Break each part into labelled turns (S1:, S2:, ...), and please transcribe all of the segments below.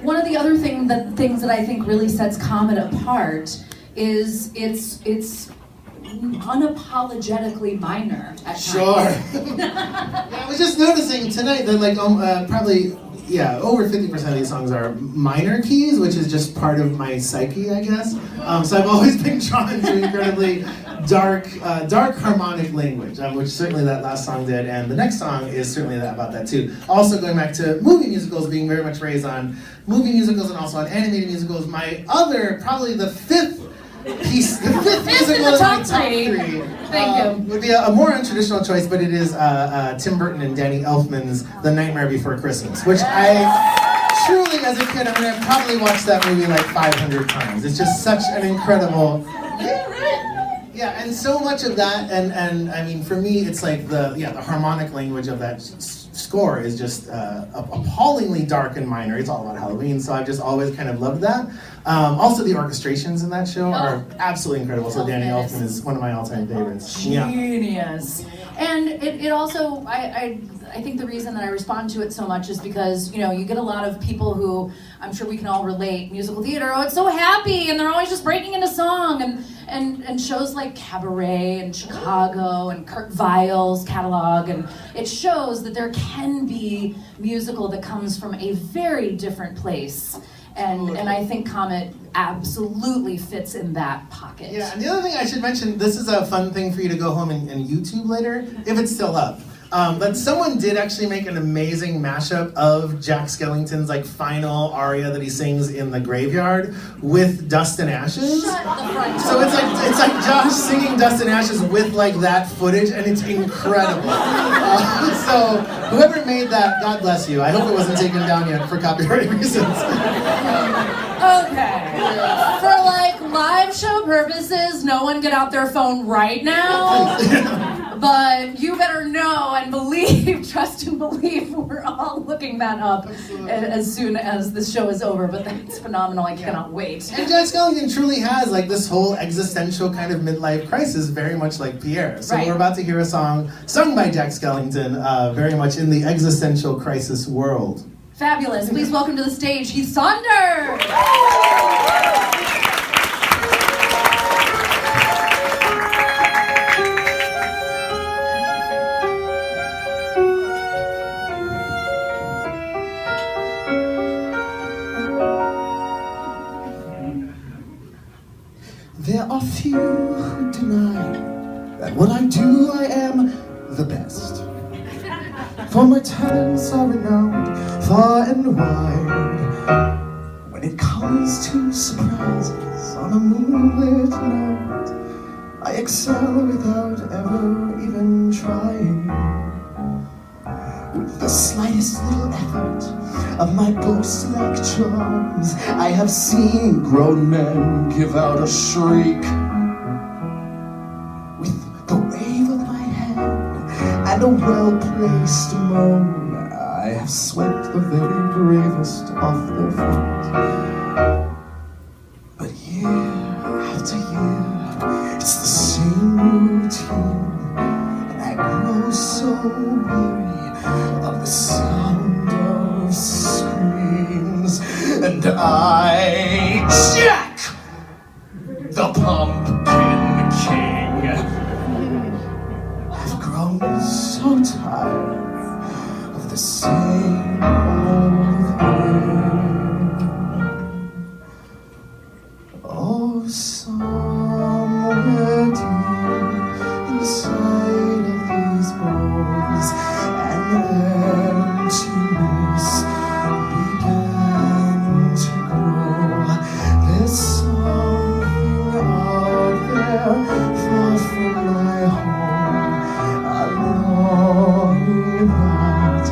S1: one of the other things that I think really sets Comet apart is it's unapologetically minor at times.
S2: Sure. Yeah, I was just noticing tonight that probably over 50% of these songs are minor keys, which is just part of my psyche, I guess. So I've always been drawn to incredibly dark harmonic language, which certainly that last song did, and the next song is certainly about that too. Also going back to movie musicals, being very much raised on movie musicals and also on animated musicals. My other, probably the fifth musical
S1: in the top three. Thank you.
S2: Would be a more untraditional choice, but it is Tim Burton and Danny Elfman's The Nightmare Before Christmas, which I truly, as a kid, I've probably watched that movie like 500 times. It's just such an incredible... Yeah, and so much of that, and I mean, for me, it's like the harmonic language of that score is just appallingly dark and minor. It's all about Halloween, so I've just always kind of loved that. Also, the orchestrations in that show are absolutely incredible. So Danny Elfman is one of my all-time favorites.
S1: Genius. Yeah. And it also, I think the reason that I respond to it so much is because, you get a lot of people who, I'm sure we can all relate, musical theater, it's so happy, and they're always just breaking into song, and shows like Cabaret and Chicago and Kurt Weill's catalog, and it shows that there can be musical that comes from a very different place. And I think Comet absolutely fits in that pocket.
S2: Yeah, and the other thing I should mention, this is a fun thing for you to go home and YouTube later, if it's still up. But someone did actually make an amazing mashup of Jack Skellington's final aria that he sings in the graveyard with Dust and Ashes.
S1: Shut the front door.
S2: So it's like Josh singing Dust and Ashes with that footage, and it's incredible. So whoever made that, God bless you. I hope it wasn't taken down yet for copyright reasons.
S1: Okay. For live show purposes, no one get out their phone right now. But you better know and believe, trust and believe, we're all looking that up as soon as this show is over. But that's phenomenal. I cannot wait.
S2: And Jack Skellington truly has this whole existential kind of midlife crisis, very much like Pierre. So We're about to hear a song sung by Jack Skellington, very much in the existential crisis world.
S1: Fabulous. Please welcome to the stage Heath Saunders.
S3: There are few who deny that when I do, I am the best. For my talents are renowned far and wide. When it comes to surprises on a moonlit night, I excel without ever even trying. With the slightest little effort of my ghost-like charms, I have seen grown men give out a shriek. With the wave of my hand and a well-placed moan, I have swept the very bravest off their feet. But year after year, it's the same routine, and I grow so weary of the sound of screams, and I, Jack, the Pumpkin King, have grown so tired of the same old thing. Oh, somewhere deep inside of these bones, emptiness began to grow. There's something out there far from my home, a longing that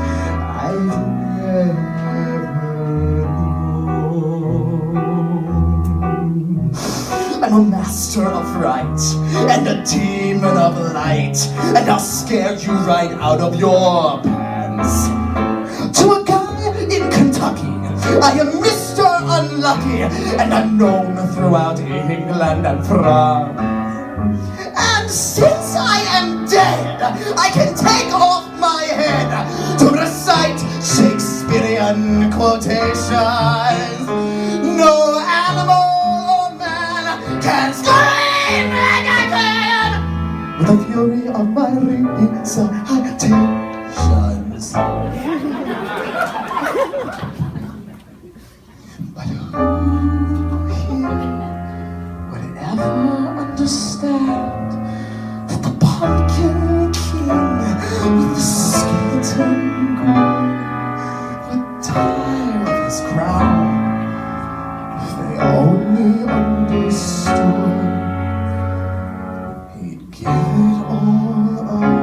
S3: I've never known. I'm a master of right and a demon of light, and I'll scare you right out of your pants. To a guy in Kentucky, I am Mr. Unlucky, and I'm known throughout England and France. And since I am dead, I can take off my head to recite Shakespearean
S2: run quotations. No animal or man can scream like I can with the fury of my recitations. But who here would ever understand that the pumpkin king with the skeleton grin would tire of his crown if they only understood he'd give it all up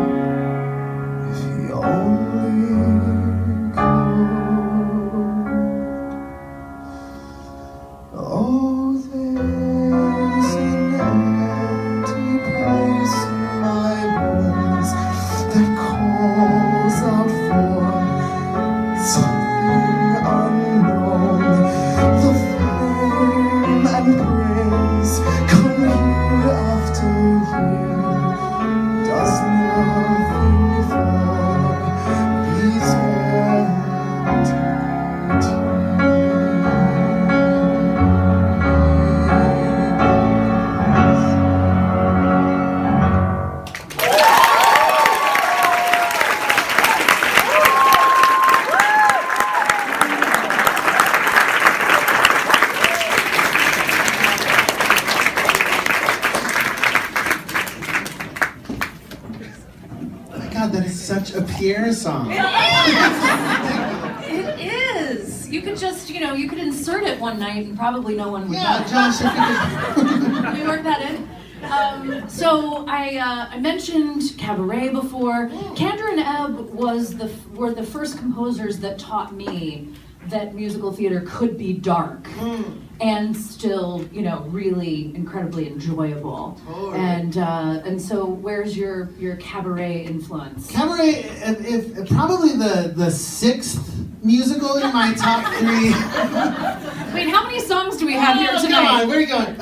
S2: if he only could. Oh, there's an empty place in my bones that calls out for something unknown. The fame and praise come year after year, does nothing for these empty God, that is such a Pierre song.
S1: It is. You could just, you could insert it one night and probably no one would
S2: Yeah,
S1: know.
S2: Josh, if you could.
S1: Can we work that in? So I mentioned cabaret before. Kander and Ebb were the first composers that taught me that musical theater could be dark and still, really incredibly enjoyable.
S2: Totally.
S1: And so where's your cabaret influence?
S2: Cabaret, if probably the sixth musical in my top three.
S1: Wait, how many songs do we have here
S2: Come
S1: tonight?
S2: on, where are you going?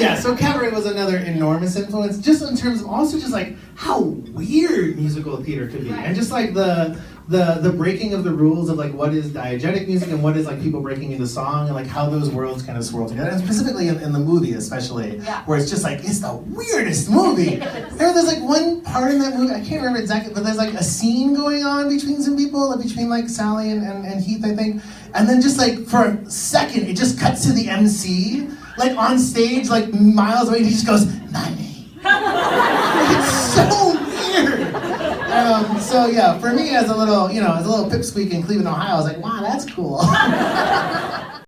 S2: Yeah, so Cabaret was another enormous influence, just in terms of also just like how weird musical theater could be, and just like the breaking of the rules of like what is diegetic music and what is like people breaking into song, and like how those worlds kind of swirl together, and specifically in the movie especially, where it's just like it's the weirdest movie. There's like one part in that movie, I can't remember exactly, but there's like a scene going on between some people, like between like Sally and Heath, I think, and then just like for a second it just cuts to the MC like on stage like miles away and he just goes, "Money." It's so weird. So yeah, for me as a little pipsqueak in Cleveland, Ohio, I was like, wow, that's cool.